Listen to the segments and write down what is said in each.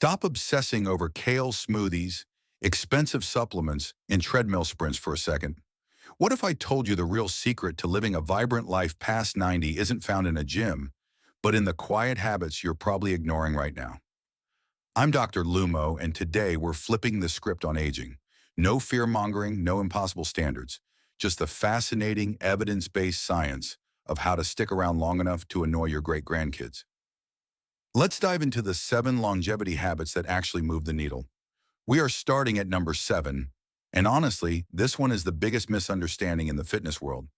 Stop obsessing over kale smoothies, expensive supplements, and treadmill sprints for a second. What if I told you the real secret to living a vibrant life past 90 isn't found in a gym, but in the quiet habits you're probably ignoring right now? I'm Dr. Lumo, and today we're flipping the script on aging. No fear-mongering, no impossible standards, just the fascinating evidence-based science of how to stick around long enough to annoy your great-grandkids. Let's dive into the 7 longevity habits that actually move the needle. We are starting at number 7, and honestly, this one is the biggest misunderstanding in the fitness world.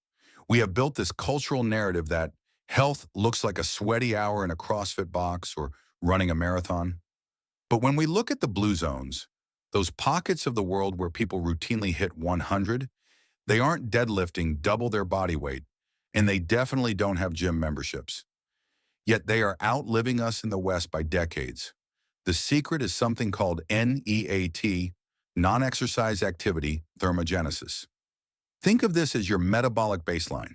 We have built this cultural narrative that health looks like a sweaty hour in a CrossFit box or running a marathon. But when we look at the blue zones, those pockets of the world where people routinely hit 100, they aren't deadlifting double their body weight, and they definitely don't have gym memberships. Yet they are outliving us in the West by decades. The secret is something called NEAT, non-exercise activity thermogenesis. Think of this as your metabolic baseline.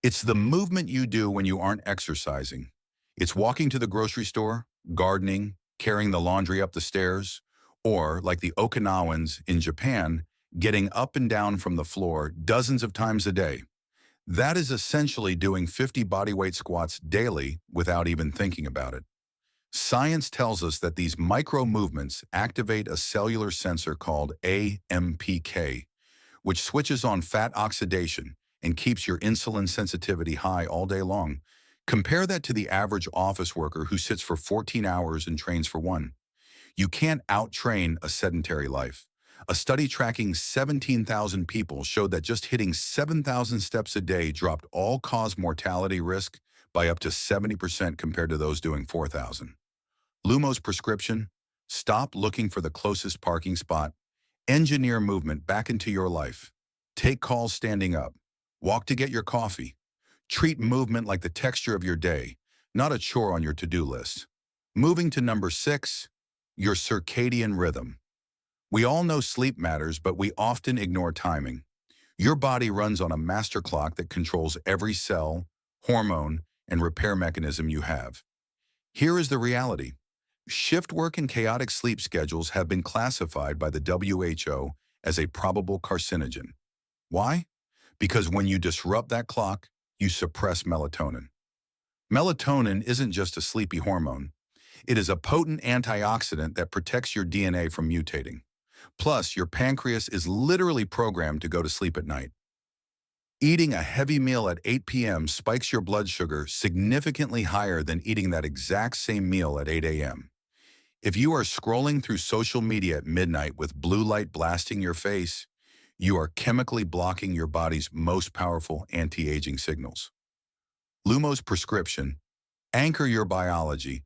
It's the movement you do when you aren't exercising. It's walking to the grocery store, gardening, carrying the laundry up the stairs, or, like the Okinawans in Japan, getting up and down from the floor dozens of times a day. That is essentially doing 50 bodyweight squats daily without even thinking about it. Science tells us that these micro movements activate a cellular sensor called AMPK, which switches on fat oxidation and keeps your insulin sensitivity high all day long. Compare that to the average office worker who sits for 14 hours and trains for 1. You can't out-train a sedentary life. A study tracking 17,000 people showed that just hitting 7,000 steps a day dropped all-cause mortality risk by up to 70% compared to those doing 4,000. Lumo's prescription: stop looking for the closest parking spot. Engineer movement back into your life. Take calls standing up. Walk to get your coffee. Treat movement like the texture of your day, not a chore on your to-do list. Moving to number 6, your circadian rhythm. We all know sleep matters, but we often ignore timing. Your body runs on a master clock that controls every cell, hormone, and repair mechanism you have. Here is the reality. Shift work and chaotic sleep schedules have been classified by the WHO as a probable carcinogen. Why? Because when you disrupt that clock, you suppress melatonin. Melatonin isn't just a sleepy hormone. It is a potent antioxidant that protects your DNA from mutating. Plus, your pancreas is literally programmed to go to sleep at night. Eating a heavy meal at 8 p.m. spikes your blood sugar significantly higher than eating that exact same meal at 8 a.m. If you are scrolling through social media at midnight with blue light blasting your face, you are chemically blocking your body's most powerful anti-aging signals. Lumo's prescription: anchor your biology.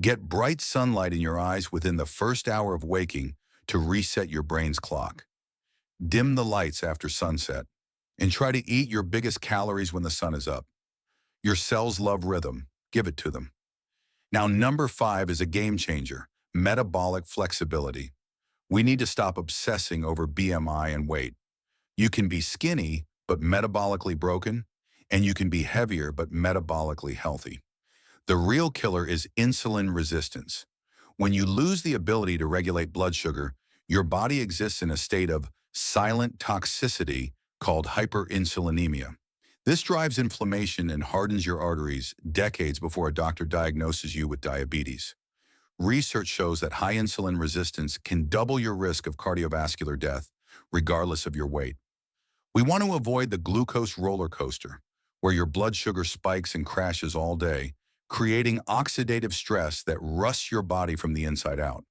Get bright sunlight in your eyes within the first hour of waking to reset your brain's clock. Dim the lights after sunset, and try to eat your biggest calories when the sun is up. Your cells love rhythm. Give it to them. Now, number 5 is a game changer: metabolic flexibility. We need to stop obsessing over BMI and weight. You can be skinny but metabolically broken, and you can be heavier but metabolically healthy. The real killer is insulin resistance. When you lose the ability to regulate blood sugar, your body exists in a state of silent toxicity called hyperinsulinemia. This drives inflammation and hardens your arteries decades before a doctor diagnoses you with diabetes. Research shows that high insulin resistance can double your risk of cardiovascular death, regardless of your weight. We want to avoid the glucose roller coaster, where your blood sugar spikes and crashes all day, creating oxidative stress that rusts your body from the inside out.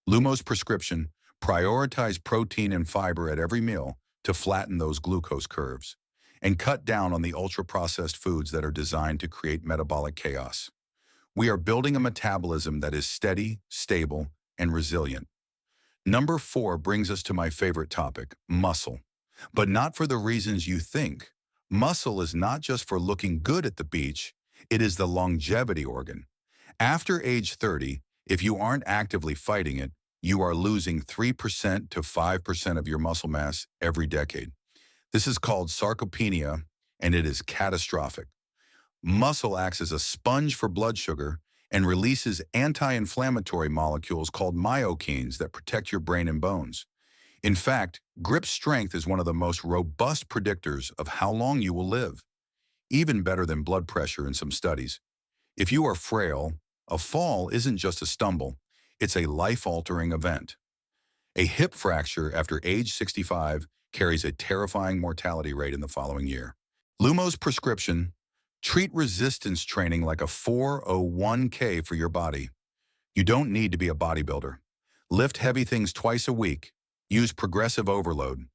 Lumo's prescription: prioritize protein and fiber at every meal to flatten those glucose curves, and cut down on the ultra-processed foods that are designed to create metabolic chaos. We are building a metabolism that is steady, stable, and resilient. Number 4 brings us to my favorite topic: muscle. But not for the reasons you think. Muscle is not just for looking good at the beach, it is the longevity organ. After age 30, if you aren't actively fighting it, you are losing 3% to 5% of your muscle mass every decade. This is called sarcopenia, and it is catastrophic. Muscle acts as a sponge for blood sugar, and releases anti-inflammatory molecules called myokines that protect your brain and bones. In fact, grip strength is one of the most robust predictors of how long you will live, even better than blood pressure in some studies. If you are frail, a fall isn't just a stumble, it's a life-altering event. A hip fracture after age 65 carries a terrifying mortality rate in the following year. Lumo's prescription: treat resistance training like a 401k for your body. You don't need to be a bodybuilder. Lift heavy things twice a week. Use progressive overload.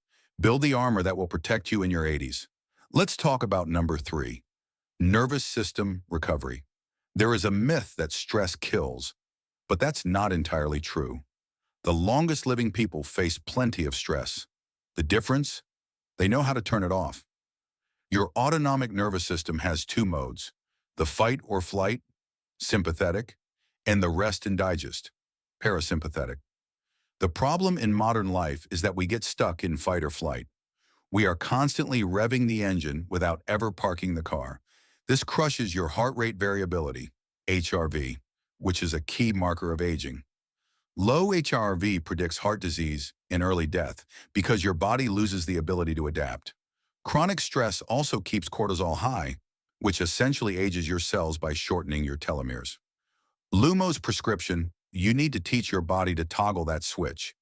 Build the armor that will protect you in your 80s. Let's talk about number 3, nervous system recovery. There is a myth that stress kills, but that's not entirely true. The longest living people face plenty of stress. The difference? They know how to turn it off. Your autonomic nervous system has 2 modes: the fight or flight, sympathetic, and the rest and digest, parasympathetic. The problem in modern life is that we get stuck in fight or flight. We are constantly revving the engine without ever parking the car. This crushes your heart rate variability, HRV, which is a key marker of aging. Low HRV predicts heart disease and early death because your body loses the ability to adapt. Chronic stress also keeps cortisol high, which essentially ages your cells by shortening your telomeres. Lumo's prescription: you need to teach your body to toggle that switch.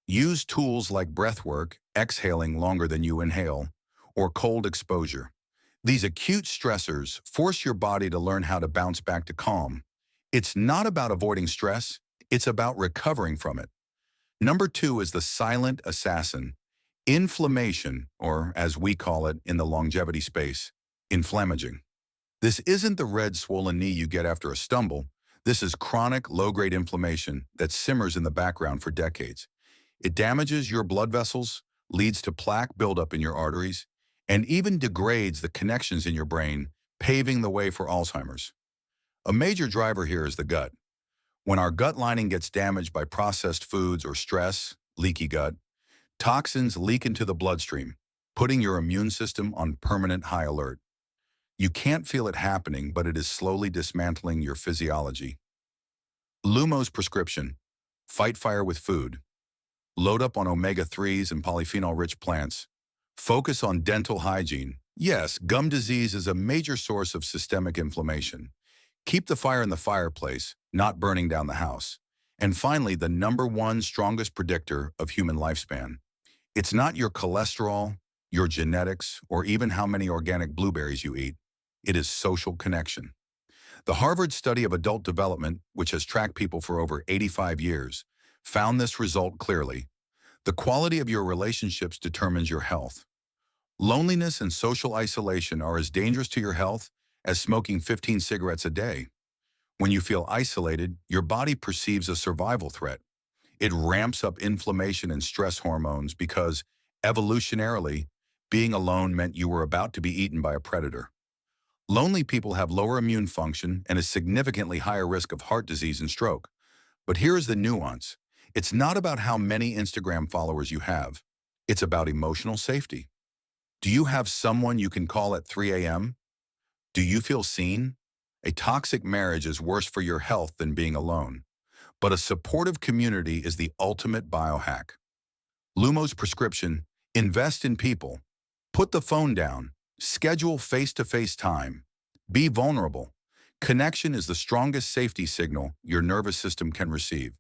Use tools like breathwork, exhaling longer than you inhale, or cold exposure. These acute stressors force your body to learn how to bounce back to calm. It's not about avoiding stress, it's about recovering from it. Number 2 is the silent assassin: inflammation, or as we call it in the longevity space, inflammaging. This isn't the red swollen knee you get after a stumble. This is chronic low-grade inflammation that simmers in the background for decades. It damages your blood vessels, leads to plaque buildup in your arteries, and even degrades the connections in your brain, paving the way for Alzheimer's. A major driver here is the gut. When our gut lining gets damaged by processed foods or stress, leaky gut, toxins leak into the bloodstream, putting your immune system on permanent high alert. You can't feel it happening, but it is slowly dismantling your physiology. Lumo's prescription: fight fire with food. Load up on omega-3s and polyphenol-rich plants. Focus on dental hygiene. Yes, gum disease is a major source of systemic inflammation. Keep the fire in the fireplace, not burning down the house. And finally, the number 1 strongest predictor of human lifespan: it's not your cholesterol, your genetics, or even how many organic blueberries you eat. It is social connection. The Harvard study of adult development, which has tracked people for over 85 years, found this result clearly. The quality of your relationships determines your health. Loneliness and social isolation are as dangerous to your health as smoking 15 cigarettes a day. When you feel isolated, your body perceives a survival threat. It ramps up inflammation and stress hormones because, evolutionarily, being alone meant you were about to be eaten by a predator. Lonely people have lower immune function and a significantly higher risk of heart disease and stroke. But here is the nuance. It's not about how many Instagram followers you have. It's about emotional safety. Do you have someone you can call at 3 a.m.? Do you feel seen? A toxic marriage is worse for your health than being alone. But a supportive community is the ultimate biohack. Lumo's prescription: invest in people. Put the phone down. Schedule face-to-face time. Be vulnerable. Connection is the strongest safety signal your nervous system can receive.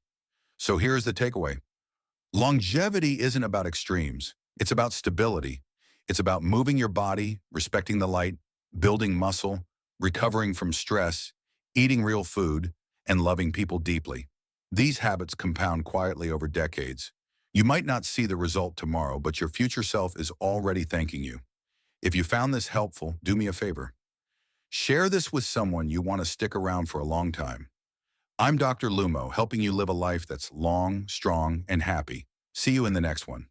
So here's the takeaway. Longevity isn't about extremes. It's about stability. It's about moving your body, respecting the light, building muscle, recovering from stress, eating real food, and loving people deeply. These habits compound quietly over decades. You might not see the result tomorrow, but your future self is already thanking you. If you found this helpful, do me a favor. Share this with someone you want to stick around for a long time. I'm Dr. Lumo, helping you live a life that's long, strong, and happy. See you in the next one.